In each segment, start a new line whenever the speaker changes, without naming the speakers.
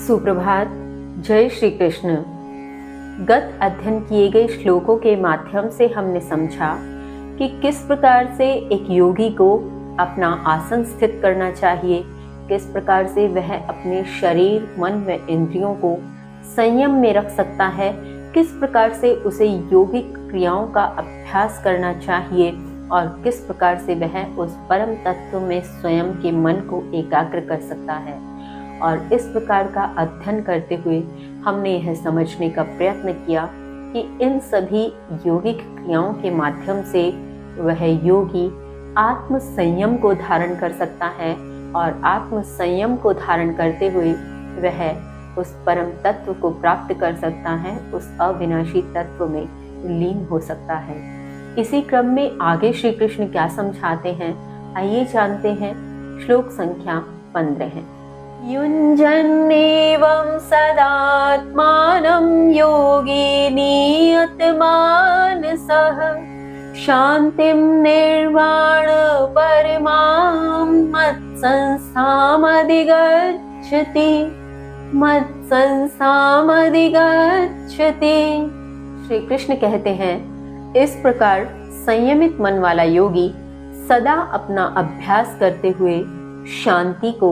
सुप्रभात। जय श्री कृष्ण। गत अध्ययन किए गए श्लोकों के माध्यम से हमने समझा कि किस प्रकार से एक योगी को अपना आसन स्थित करना चाहिए, किस प्रकार से वह अपने शरीर, मन व इंद्रियों को संयम में रख सकता है, किस प्रकार से उसे योगिक क्रियाओं का अभ्यास करना चाहिए और किस प्रकार से वह उस परम तत्व में स्वयं के मन को एकाग्र कर सकता है। और इस प्रकार का अध्ययन करते हुए हमने यह समझने का प्रयत्न किया कि इन सभी योगिक क्रियाओं के माध्यम से वह योगी आत्म संयम को धारण कर सकता है और आत्म संयम को धारण करते हुए वह उस परम तत्व को प्राप्त कर सकता है, उस अविनाशी तत्व में लीन हो सकता है। इसी क्रम में आगे श्री कृष्ण क्या समझाते हैं, आइए जानते हैं। श्लोक संख्या 15 है। युञ्जन्नेवं सदात्मानं योगी नियतमानसः शान्तिं निर्वाण परमां मत्संस्थामधिगच्छति। श्री कृष्ण कहते हैं, इस प्रकार संयमित मन वाला योगी सदा अपना अभ्यास करते हुए शांति को,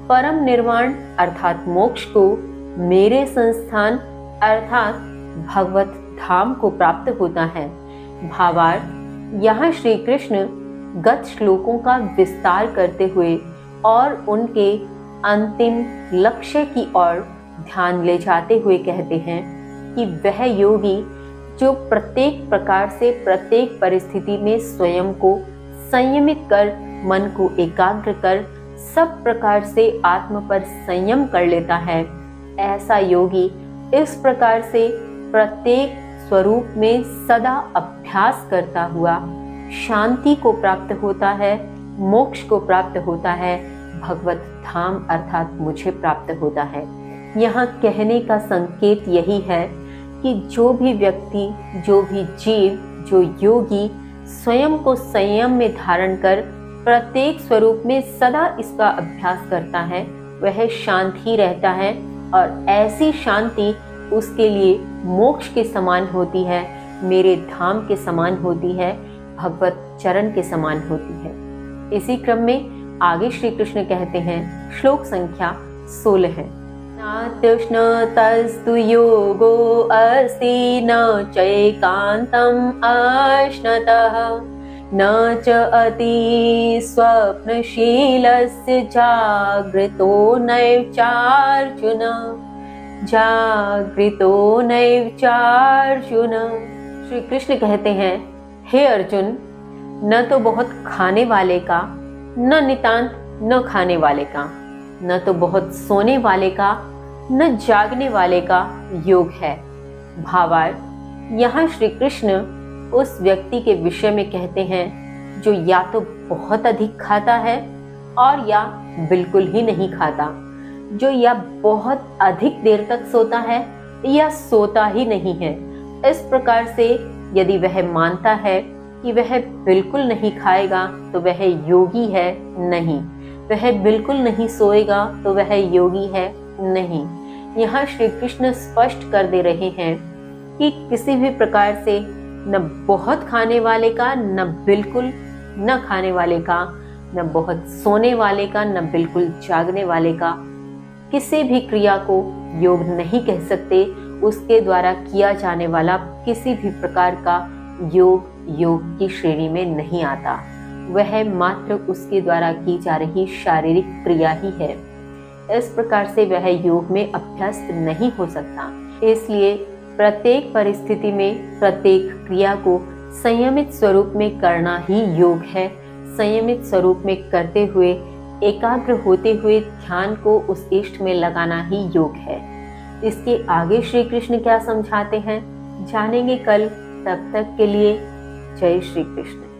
परम निर्वाण अर्थात मोक्ष को, मेरे संस्थान अर्थात भगवत धाम को प्राप्त होता है। भावार्थ, यहाँ श्री कृष्ण गत श्लोकों का विस्तार करते हुए और उनके अंतिम लक्ष्य की ओर ध्यान ले जाते हुए कहते हैं कि वह योगी जो प्रत्येक प्रकार से प्रत्येक परिस्थिति में स्वयं को संयमित कर, मन को एकाग्र कर, सब प्रकार से आत्म पर संयम कर लेता है, ऐसा योगी इस प्रकार से प्रत्येक स्वरूप में सदा अभ्यास करता हुआ शांति को प्राप्त होता है, मोक्ष को प्राप्त होता है, भगवत धाम अर्थात मुझे प्राप्त होता है। यहाँ कहने का संकेत यही है कि जो भी व्यक्ति, जो भी जीव, जो योगी स्वयं को संयम में धारण कर प्रत्येक स्वरूप में सदा इसका अभ्यास करता है, वह शांत ही रहता है और ऐसी शांति उसके लिए मोक्ष के समान होती है, मेरे धाम के समान होती है, भगवत चरण के समान होती है। इसी क्रम में आगे श्री कृष्ण कहते हैं, श्लोक संख्या 16 है। नात्युष्णतस्तु योगो अस्ति न चैकान्तम् अश्नतः न च अति स्वप्नशीलस्य जागृतो नैव चार्जुन। श्री कृष्ण कहते हैं, हे अर्जुन, न तो बहुत खाने वाले का, न नितांत न खाने वाले का, न तो बहुत सोने वाले का, न जागने वाले का योग है। भावार्थ, यहाँ श्री कृष्ण उस व्यक्ति के विषय में कहते हैं जो या तो बहुत अधिक खाता है और या बिल्कुल ही नहीं खाता, जो या बहुत अधिक देर तक सोता है या सोता ही नहीं है। इस प्रकार से यदि वह मानता है कि वह बिल्कुल नहीं खाएगा तो वह योगी है नहीं, वह बिल्कुल नहीं सोएगा तो वह योगी है नहीं। यहाँ श्री कृष्ण स्पष्ट कर दे रहे हैं कि किसी भी प्रकार से न बहुत खाने वाले का, न बिल्कुल न खाने वाले का, न बहुत सोने वाले का, न बिल्कुल जागने वाले का, किसी भी क्रिया को योग नहीं कह सकते। उसके द्वारा किया जाने वाला किसी भी प्रकार का योग की श्रेणी में नहीं आता, वह मात्र उसके द्वारा की जा रही शारीरिक क्रिया ही है। इस प्रकार से वह योग में अभ्यस्त नहीं हो सकता। इसलिए प्रत्येक परिस्थिति में प्रत्येक क्रिया को संयमित स्वरूप में करना ही योग है। संयमित स्वरूप में करते हुए, एकाग्र होते हुए ध्यान को उस इष्ट में लगाना ही योग है। इसके आगे श्री कृष्ण क्या समझाते हैं जानेंगे कल। तब तक के लिए जय श्री कृष्ण।